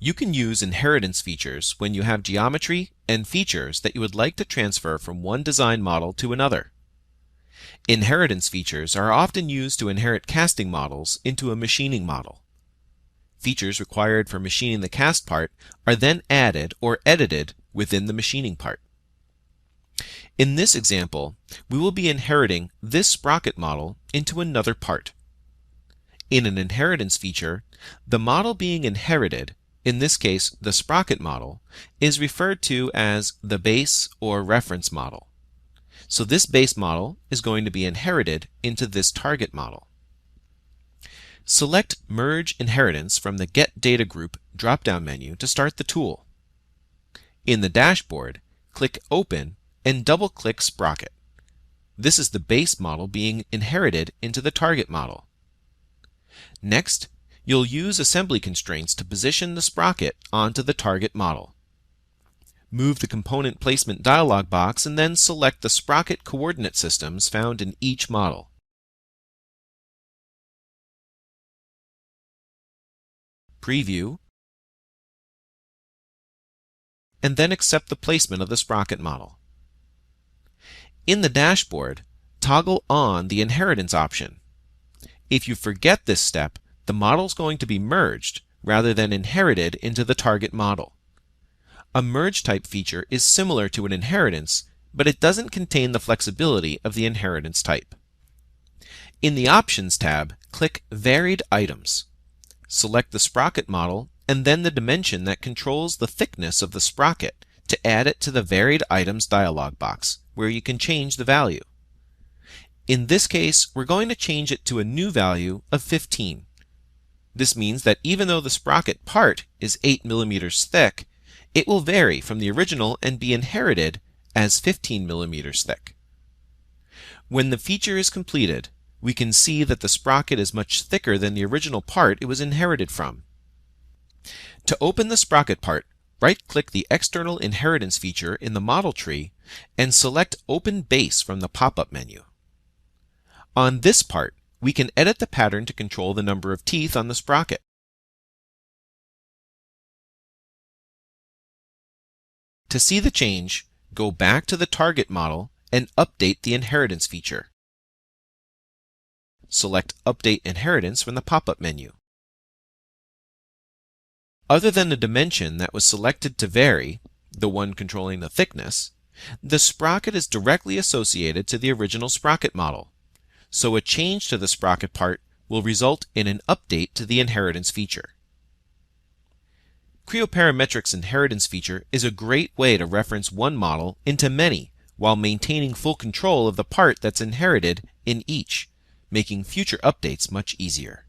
You can use inheritance features when you have geometry and features that you would like to transfer from one design model to another. Inheritance features are often used to inherit casting models into a machining model. Features required for machining the cast part are then added or edited within the machining part. In this example, we will be inheriting this sprocket model into another part. In an inheritance feature, the model being inherited, in this case the sprocket model, is referred to as the base or reference model. So this base model is going to be inherited into this target model. Select Merge Inheritance from the Get Data Group drop-down menu to start the tool. In the dashboard, click Open and double-click Sprocket. This is the base model being inherited into the target model. Next, you'll use assembly constraints to position the sprocket onto the target model. Move the Component Placement dialog box and then select the sprocket coordinate systems found in each model. Preview, and then accept the placement of the sprocket model. In the dashboard, toggle on the inheritance option. If you forget this step, the model is going to be merged rather than inherited into the target model. A merge type feature is similar to an inheritance, but it doesn't contain the flexibility of the inheritance type. In the Options tab, click Varied Items. Select the sprocket model and then the dimension that controls the thickness of the sprocket to add it to the Varied Items dialog box, where you can change the value. In this case, we're going to change it to a new value of 15. This means that even though the sprocket part is 8 millimeters thick, it will vary from the original and be inherited as 15 millimeters thick. When the feature is completed, we can see that the sprocket is much thicker than the original part it was inherited from. To open the sprocket part, right-click the External Inheritance feature in the model tree and select Open Base from the pop-up menu. On this part, we can edit the pattern to control the number of teeth on the sprocket. To see the change, go back to the target model and update the inheritance feature. Select Update Inheritance from the pop-up menu. Other than the dimension that was selected to vary, the one controlling the thickness, the sprocket is directly associated to the original sprocket model, so a change to the sprocket part will result in an update to the inheritance feature. Creo Parametrics inheritance feature is a great way to reference one model into many while maintaining full control of the part that's inherited in each, making future updates much easier.